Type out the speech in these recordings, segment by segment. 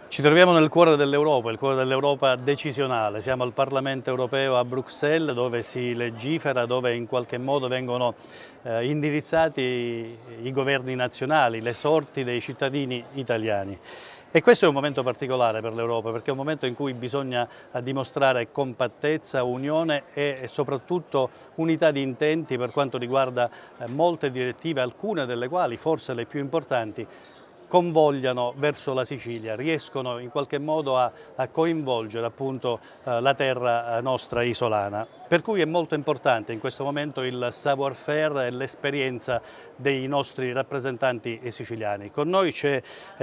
Ci troviamo nel cuore dell'Europa, il cuore dell'Europa decisionale. Siamo al Parlamento europeo a Bruxelles, dove si legifera, dove in qualche modo vengono indirizzati i governi nazionali, le sorti dei cittadini italiani. E questo è un momento particolare per l'Europa, perché è un momento in cui bisogna dimostrare compattezza, unione e soprattutto unità di intenti per quanto riguarda molte direttive, alcune delle quali, forse le più importanti, convogliano verso la Sicilia, riescono in qualche modo a coinvolgere appunto la terra nostra isolana. Per cui è molto importante in questo momento il savoir-faire e l'esperienza dei nostri rappresentanti siciliani. Con noi c'è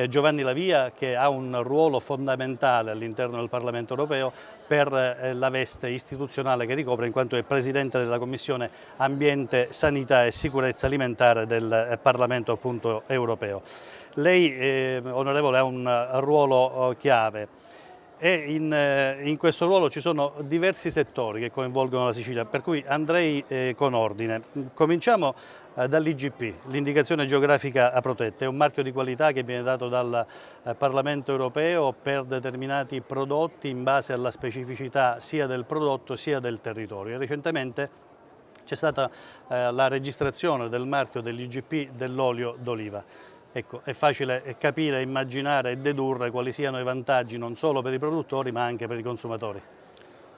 Giovanni La Via, che ha un ruolo fondamentale all'interno del Parlamento europeo per la veste istituzionale che ricopre, in quanto è Presidente della Commissione Ambiente, Sanità e Sicurezza Alimentare del Parlamento appunto europeo. Lei, onorevole, ha un ruolo chiave e in questo ruolo ci sono diversi settori che coinvolgono la Sicilia, per cui andrei con ordine. Cominciamo dall'IGP, l'indicazione geografica protetta. È un marchio di qualità che viene dato dal Parlamento europeo per determinati prodotti in base alla specificità sia del prodotto sia del territorio. Recentemente c'è stata la registrazione del marchio dell'IGP dell'olio d'oliva. Ecco, è facile capire, immaginare e dedurre quali siano i vantaggi non solo per i produttori ma anche per i consumatori.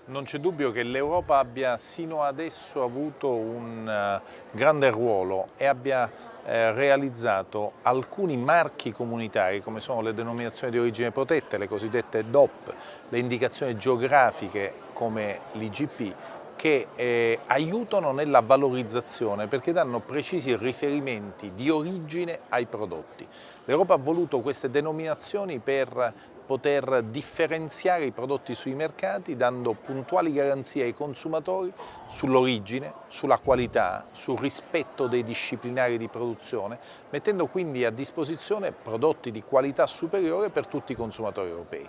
Non c'è dubbio che l'Europa abbia sino adesso avuto un grande ruolo e abbia realizzato alcuni marchi comunitari, come sono le denominazioni di origine protette, le cosiddette DOP, le indicazioni geografiche come l'IGP, che aiutano nella valorizzazione perché danno precisi riferimenti di origine ai prodotti. L'Europa ha voluto queste denominazioni per poter differenziare i prodotti sui mercati, dando puntuali garanzie ai consumatori sull'origine, sulla qualità, sul rispetto dei disciplinari di produzione, mettendo quindi a disposizione prodotti di qualità superiore per tutti i consumatori europei.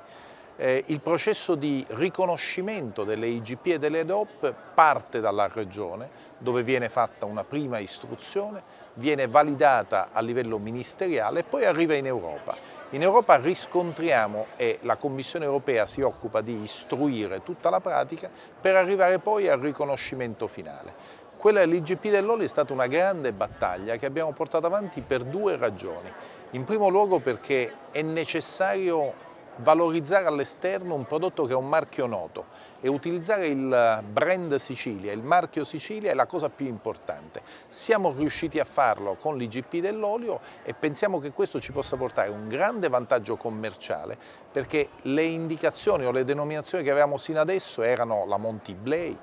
Il processo di riconoscimento delle IGP e delle DOP parte dalla Regione, dove viene fatta una prima istruzione, viene validata a livello ministeriale e poi arriva in Europa. In Europa riscontriamo e la Commissione europea si occupa di istruire tutta la pratica per arrivare poi al riconoscimento finale. Quella dell'IGP dell'olio è stata una grande battaglia che abbiamo portato avanti per due ragioni. In primo luogo perché è necessario valorizzare all'esterno un prodotto che è un marchio noto e utilizzare il brand Sicilia, il marchio Sicilia è la cosa più importante. Siamo riusciti a farlo con l'IGP dell'olio e pensiamo che questo ci possa portare un grande vantaggio commerciale perché le indicazioni o le denominazioni che avevamo sino adesso erano la Monti Iblei,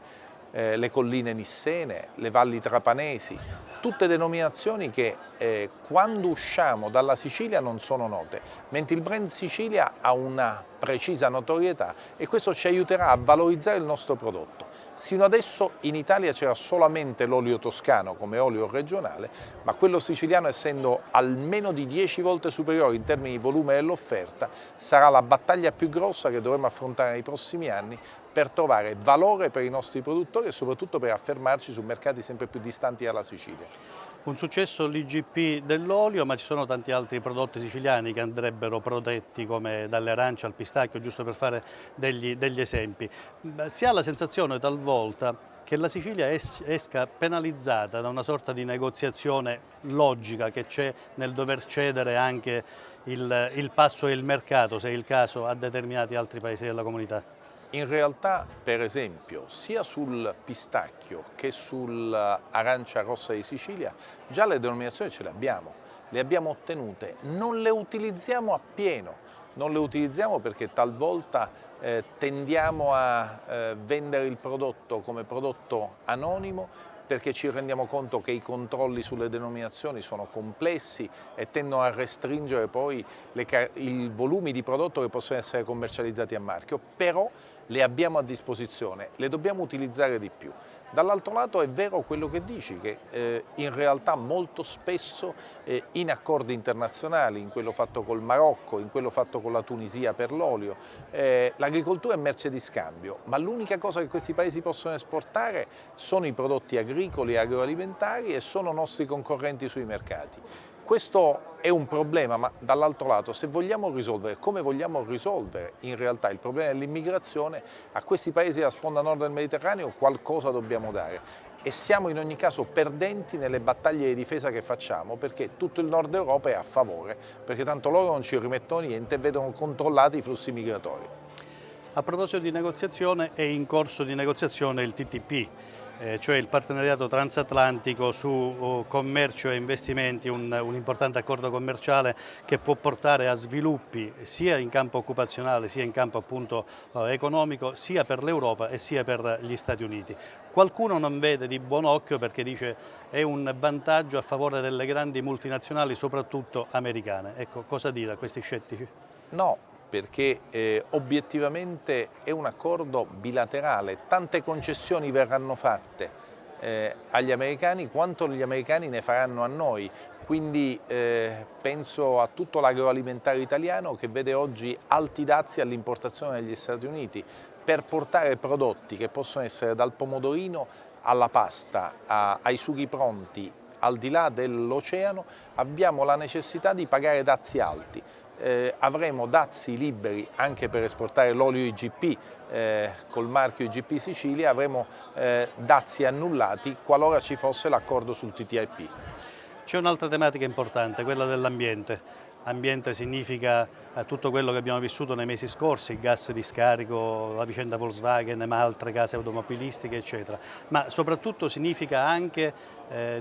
le colline nissene, le valli trapanesi, tutte denominazioni che quando usciamo dalla Sicilia non sono note, mentre il brand Sicilia ha una precisa notorietà e questo ci aiuterà a valorizzare il nostro prodotto. Sino adesso in Italia c'era solamente l'olio toscano come olio regionale, ma quello siciliano, essendo almeno di 10 volte superiore in termini di volume dell'offerta, sarà la battaglia più grossa che dovremo affrontare nei prossimi anni per trovare valore per i nostri produttori e soprattutto per affermarci su mercati sempre più distanti dalla Sicilia. Un successo l'IGP dell'olio, ma ci sono tanti altri prodotti siciliani che andrebbero protetti, come dalle arance al pistacchio, giusto per fare degli esempi. Si ha la sensazione talvolta che la Sicilia esca penalizzata da una sorta di negoziazione logica che c'è nel dover cedere anche il passo e il mercato, se è il caso, a determinati altri paesi della comunità. In realtà, per esempio, sia sul pistacchio che sull'arancia rossa di Sicilia, già le denominazioni ce le abbiamo ottenute, non le utilizziamo appieno, non le utilizziamo perché talvolta tendiamo a vendere il prodotto come prodotto anonimo perché ci rendiamo conto che i controlli sulle denominazioni sono complessi e tendono a restringere poi i volumi di prodotto che possono essere commercializzati a marchio, però le abbiamo a disposizione, le dobbiamo utilizzare di più. Dall'altro lato è vero quello che dici, che in realtà molto spesso in accordi internazionali, in quello fatto col Marocco, in quello fatto con la Tunisia per l'olio, l'agricoltura è merce di scambio, ma l'unica cosa che questi paesi possono esportare sono i prodotti agricoli e agroalimentari e sono nostri concorrenti sui mercati. Questo è un problema, ma dall'altro lato, se vogliamo risolvere, come vogliamo risolvere in realtà il problema dell'immigrazione, a questi paesi della sponda nord del Mediterraneo qualcosa dobbiamo dare. E siamo in ogni caso perdenti nelle battaglie di difesa che facciamo, perché tutto il nord Europa è a favore, perché tanto loro non ci rimettono niente e vedono controllati i flussi migratori. A proposito di negoziazione, è in corso di negoziazione il TTP, cioè il partenariato transatlantico su commercio e investimenti, un importante accordo commerciale che può portare a sviluppi sia in campo occupazionale sia in campo appunto economico, sia per l'Europa e sia per gli Stati Uniti. Qualcuno non vede di buon occhio perché dice è un vantaggio a favore delle grandi multinazionali, soprattutto americane. Ecco, cosa dire a questi scettici? No, perché obiettivamente è un accordo bilaterale, tante concessioni verranno fatte agli americani quanto gli americani ne faranno a noi, quindi penso a tutto l'agroalimentare italiano che vede oggi alti dazi all'importazione dagli Stati Uniti per portare prodotti che possono essere dal pomodorino alla pasta, ai sughi pronti, al di là dell'oceano, abbiamo la necessità di pagare dazi alti. Avremo dazi liberi anche per esportare l'olio IGP col marchio IGP Sicilia, avremo dazi annullati qualora ci fosse l'accordo sul TTIP. C'è un'altra tematica importante, quella dell'ambiente. Ambiente significa tutto quello che abbiamo vissuto nei mesi scorsi, il gas di scarico, la vicenda Volkswagen, ma altre case automobilistiche, eccetera. Ma soprattutto significa anche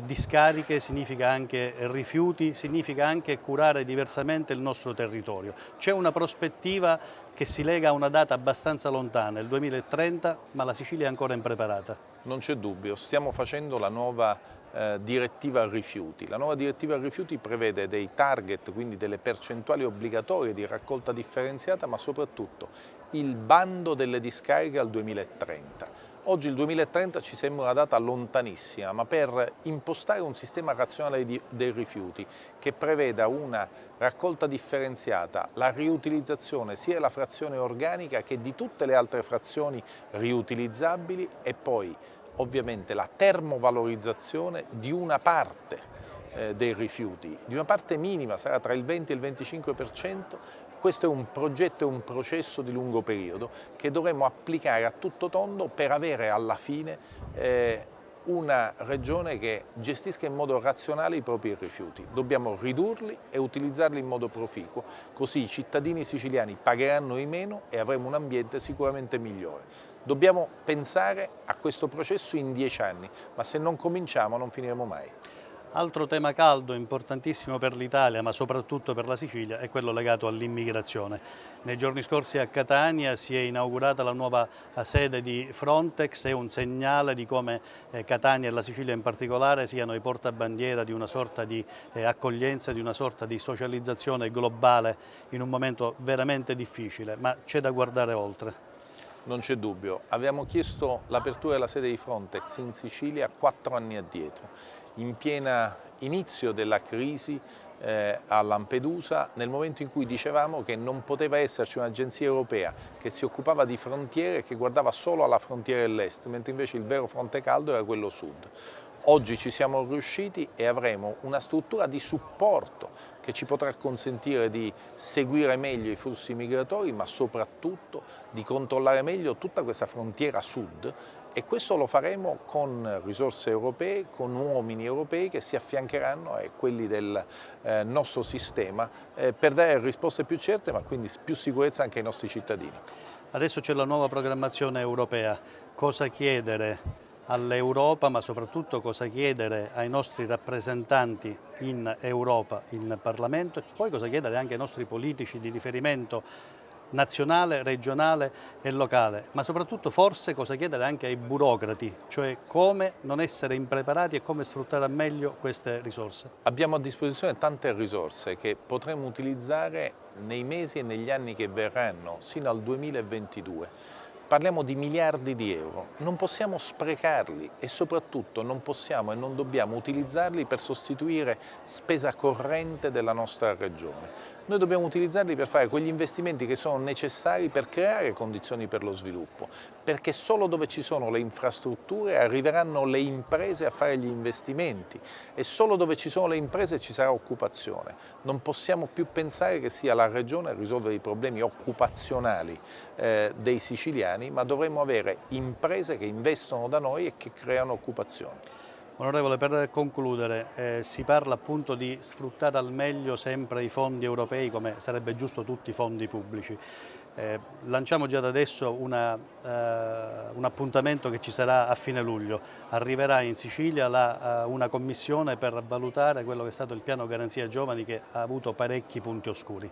discariche, significa anche rifiuti, significa anche curare diversamente il nostro territorio. C'è una prospettiva che si lega a una data abbastanza lontana, il 2030, ma la Sicilia è ancora impreparata. Non c'è dubbio, stiamo facendo la nuova direttiva rifiuti. La nuova direttiva rifiuti prevede dei target, quindi delle percentuali obbligatorie di raccolta differenziata, ma soprattutto il bando delle discariche al 2030. Oggi il 2030 ci sembra una data lontanissima, ma per impostare un sistema razionale dei rifiuti che preveda una raccolta differenziata, la riutilizzazione sia della frazione organica che di tutte le altre frazioni riutilizzabili e poi ovviamente la termovalorizzazione di una parte dei rifiuti, di una parte minima, sarà tra il 20 e il 25%, questo è un progetto e un processo di lungo periodo che dovremo applicare a tutto tondo per avere alla fine una regione che gestisca in modo razionale i propri rifiuti. Dobbiamo ridurli e utilizzarli in modo proficuo, così i cittadini siciliani pagheranno di meno e avremo un ambiente sicuramente migliore. Dobbiamo pensare a questo processo in 10 anni, ma se non cominciamo non finiremo mai. Altro tema caldo, importantissimo per l'Italia, ma soprattutto per la Sicilia, è quello legato all'immigrazione. Nei giorni scorsi a Catania si è inaugurata la nuova sede di Frontex, è un segnale di come Catania e la Sicilia in particolare siano i portabandiera di una sorta di accoglienza, di una sorta di socializzazione globale in un momento veramente difficile, ma c'è da guardare oltre. Non c'è dubbio, abbiamo chiesto l'apertura della sede di Frontex in Sicilia 4 anni addietro, in piena inizio della crisi a Lampedusa, nel momento in cui dicevamo che non poteva esserci un'agenzia europea che si occupava di frontiere e che guardava solo alla frontiera dell'est, mentre invece il vero fronte caldo era quello sud. Oggi ci siamo riusciti e avremo una struttura di supporto che ci potrà consentire di seguire meglio i flussi migratori, ma soprattutto di controllare meglio tutta questa frontiera sud, e questo lo faremo con risorse europee, con uomini europei che si affiancheranno a quelli del nostro sistema per dare risposte più certe, ma quindi più sicurezza anche ai nostri cittadini. Adesso c'è la nuova programmazione europea. Cosa chiedere all'Europa, ma soprattutto cosa chiedere ai nostri rappresentanti in Europa, in Parlamento, e poi cosa chiedere anche ai nostri politici di riferimento nazionale, regionale e locale, ma soprattutto forse cosa chiedere anche ai burocrati, cioè come non essere impreparati e come sfruttare al meglio queste risorse. Abbiamo a disposizione tante risorse che potremo utilizzare nei mesi e negli anni che verranno, sino al 2022. Parliamo di miliardi di euro, non possiamo sprecarli e soprattutto non possiamo e non dobbiamo utilizzarli per sostituire spesa corrente della nostra regione. noi dobbiamo utilizzarli per fare quegli investimenti che sono necessari per creare condizioni per lo sviluppo, perché solo dove ci sono le infrastrutture arriveranno le imprese a fare gli investimenti e solo dove ci sono le imprese ci sarà occupazione. Non possiamo più pensare che sia la regione a risolvere i problemi occupazionali dei siciliani, ma dovremmo avere imprese che investono da noi e che creano occupazione. Onorevole, per concludere, si parla appunto di sfruttare al meglio sempre i fondi europei, come sarebbe giusto tutti i fondi pubblici. Lanciamo già da adesso un appuntamento che ci sarà a fine luglio. Arriverà in Sicilia una commissione per valutare quello che è stato il piano Garanzia Giovani, che ha avuto parecchi punti oscuri.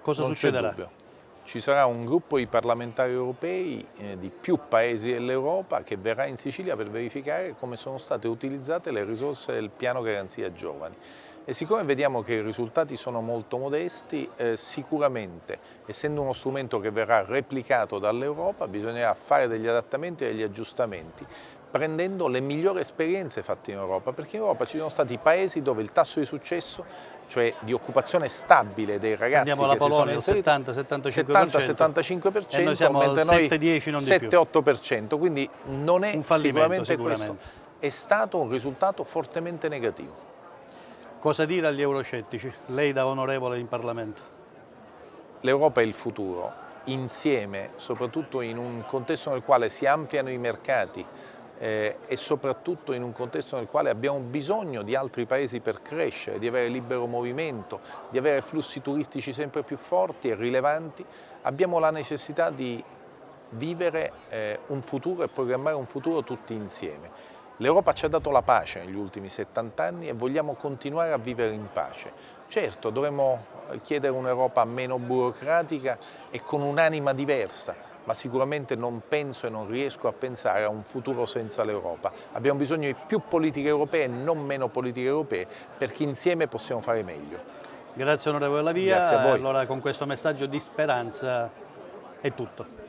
Cosa succederà? Non c'è dubbio. Ci sarà un gruppo di parlamentari europei di più paesi dell'Europa che verrà in Sicilia per verificare come sono state utilizzate le risorse del piano Garanzia Giovani. E siccome vediamo che i risultati sono molto modesti, sicuramente, essendo uno strumento che verrà replicato dall'Europa, bisognerà fare degli adattamenti e degli aggiustamenti, prendendo le migliori esperienze fatte in Europa, perché in Europa ci sono stati paesi dove il tasso di successo, cioè di occupazione stabile dei ragazzi Andiamo alla Polonia, il 70-75%, e noi siamo al mentre noi 7-10, non di più. 7-8%, quindi non è Un fallimento, sicuramente questo, è stato un risultato fortemente negativo. Cosa dire agli euroscettici? Lei da onorevole in Parlamento. L'Europa è il futuro, insieme, soprattutto in un contesto nel quale si ampliano i mercati e soprattutto in un contesto nel quale abbiamo bisogno di altri paesi per crescere, di avere libero movimento, di avere flussi turistici sempre più forti e rilevanti, abbiamo la necessità di vivere un futuro e programmare un futuro tutti insieme. L'Europa ci ha dato la pace negli ultimi 70 anni e vogliamo continuare a vivere in pace. Certo, dovremmo chiedere un'Europa meno burocratica e con un'anima diversa, ma sicuramente non penso e non riesco a pensare a un futuro senza l'Europa. Abbiamo bisogno di più politiche europee e non meno politiche europee, perché insieme possiamo fare meglio. Grazie onorevole Lavia. Grazie a voi. Allora con questo messaggio di speranza è tutto.